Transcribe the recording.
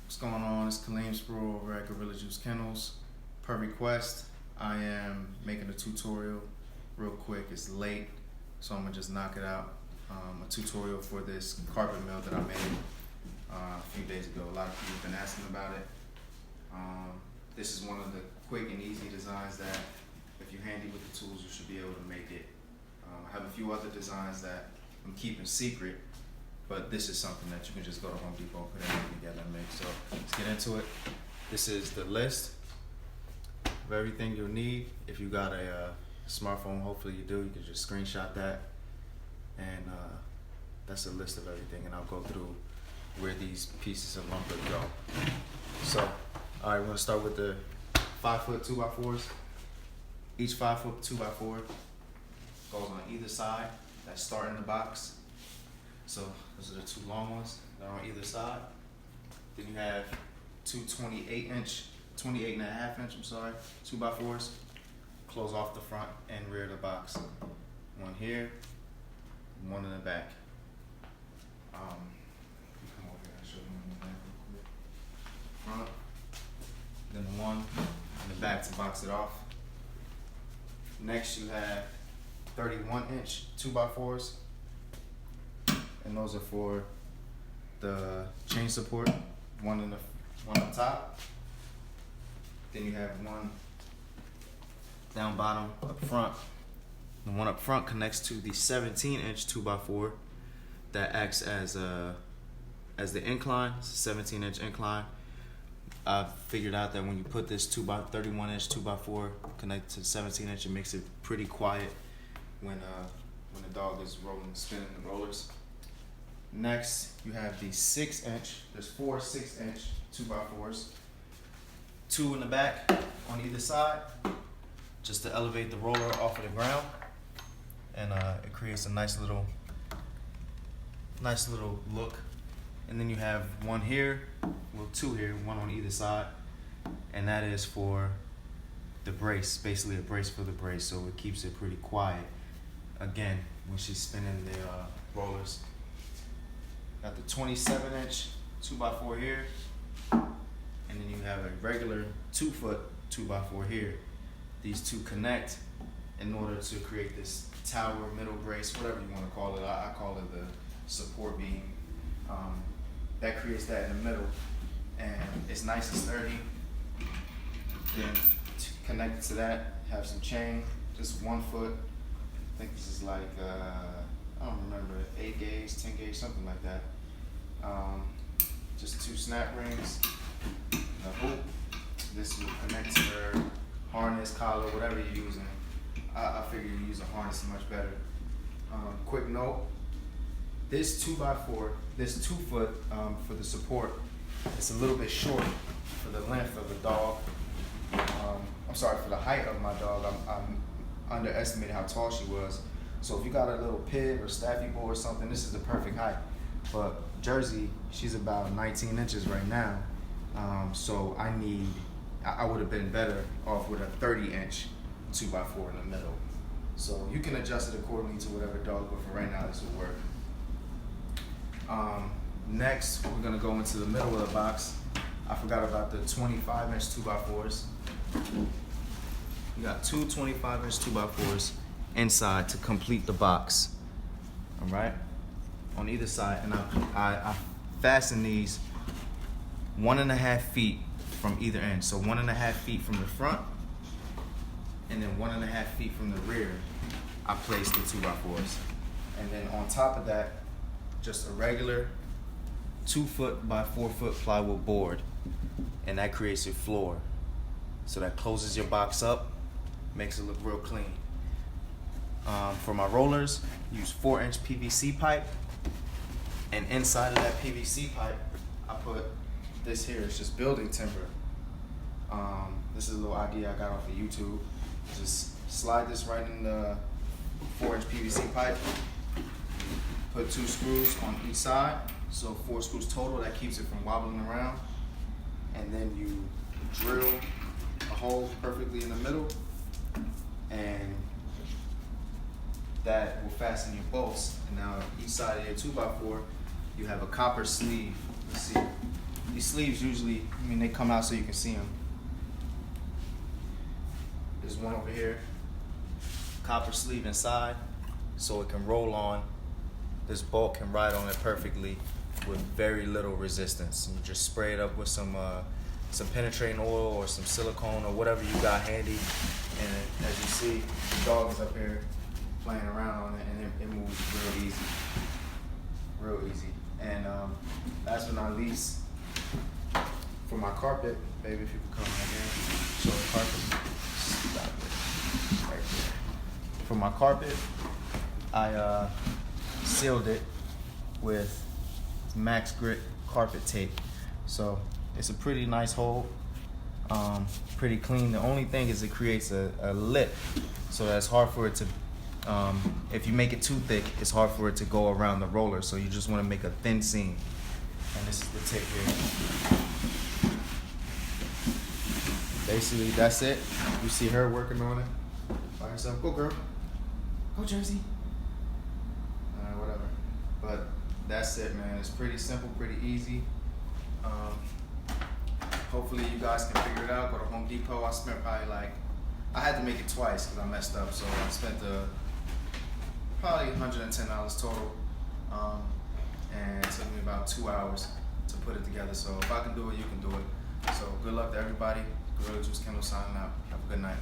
What's going on? It's Kaleem Sproul over at GJKennels. Per request, I am making a tutorial real quick. It's late, so I'm gonna just knock it out. A tutorial for this carpet mill that I made a few days ago. A lot of people have been asking about it. This is one of the quick and easy designs that, if you're handy with the tools, you should be able to make it. I have a few other designs that I'm keeping secret, but this is something that you can just go to Home Depot, put everything together and make. So let's get into it. This is the list of everything you'll need. If you got a smartphone, hopefully you do, you can just screenshot that. And that's a list of everything, and I'll go through where these pieces of lumber go. So, all right, we're gonna start with the 5-foot 2x4s. Each 5-foot 2x4 goes on either side that start in the box. So those are the two long ones that are on either side. Then you have two 28 and a half inch, 2x4s, close off the front and rear of the box. One here, one in the back. Come over here, I'll show you one in the back real quick. Front, then the one in the back to box it off. Next you have 31-inch 2x4s. And those are for the chain support, one up top. Then you have one down bottom up front. The one up front connects to the 17-inch 2x4 that acts as the incline. It's a 17-inch incline. I've figured out that when you put this 31-inch 2x4 connected to the 17-inch, it makes it pretty quiet when the dog is spinning the rollers. Next, you have the 6-inch. There's 4 6-inch 2x4s. 2 in the back on either side, just to elevate the roller off of the ground, and it creates a nice little look. And then you have one here, well, 2 here, one on either side, and that is for the brace, basically a brace for the brace, so it keeps it pretty quiet. Again, when she's spinning the rollers. Got the 27-inch 2x4 here, and then you have a regular 2-foot 2x4 here. These two connect in order to create this tower, middle brace, whatever you want to call it. I call it the support beam. That creates that in the middle, and it's nice and sturdy. Then connected to that, have some chain, just 1 foot. I think this is like I don't remember, 8 gauge, 10 gauge, something like that. Just 2 snap rings, the hoop. This will connect to your harness, collar, whatever you're using. I figure you use a harness much better. Quick note, this 2x4, this 2-foot for the support, it's a little bit short for the length of the dog. For the height of my dog. I'm underestimated how tall she was. So if you got a little pit or staffy bull or something, this is the perfect height. But Jersey, she's about 19 inches right now. So I would have been better off with a 30-inch 2x4 in the middle. So you can adjust it accordingly to whatever dog, but for right now, this will work. Next, we're gonna go into the middle of the box. I forgot about the 25-inch 2x4s. You got 2 25-inch 2x4s inside to complete the box. All right, on either side, and I fasten these 1.5 feet from either end. So 1.5 feet from the front, and then 1.5 feet from the rear. I place the 2x4s, and then on top of that, just a regular 2-foot by 4-foot plywood board, and that creates your floor. So that closes your box up, makes it look real clean. For my rollers, use 4-inch PVC pipe, and inside of that PVC pipe, I put this here. It's just building timber. This is a little idea I got off of YouTube. Just slide this right in the 4-inch PVC pipe. Put 2 screws on each side, so 4 screws total. That keeps it from wobbling around. And then you drill a hole perfectly in the middle, and that will fasten your bolts. And now each side of your 2x4, you have a copper sleeve. Let's see. these sleeves usually, I mean, they come out so you can see them. There's one over here, copper sleeve inside, so it can roll on. This bolt can ride on it perfectly with very little resistance. You just spray it up with some penetrating oil or some silicone or whatever you got handy. And as you see, the dog is up here playing around on it, and it moves real easy. And last but not least, for my carpet, baby, if you could come right here, show the carpet. Stop it. Right there. For my carpet, I sealed it with Max Grit carpet tape. So it's a pretty nice hole, pretty clean. The only thing is it creates a lip, so that's hard for it to, if you make it too thick, it's hard for it to go around the roller. So you just want to make a thin seam. And this is the tip here. Basically, that's it. You see her working on it by herself. Go, girl. Go, Jersey. Whatever. But that's it, man. It's pretty simple, pretty easy. Hopefully you guys can figure it out. Go to Home Depot. I spent probably I had to make it twice because I messed up. So I spent probably $110 total. And it took me about 2 hours to put it together. So if I can do it, you can do it. So good luck to everybody. GJKennels signing out. Have a good night.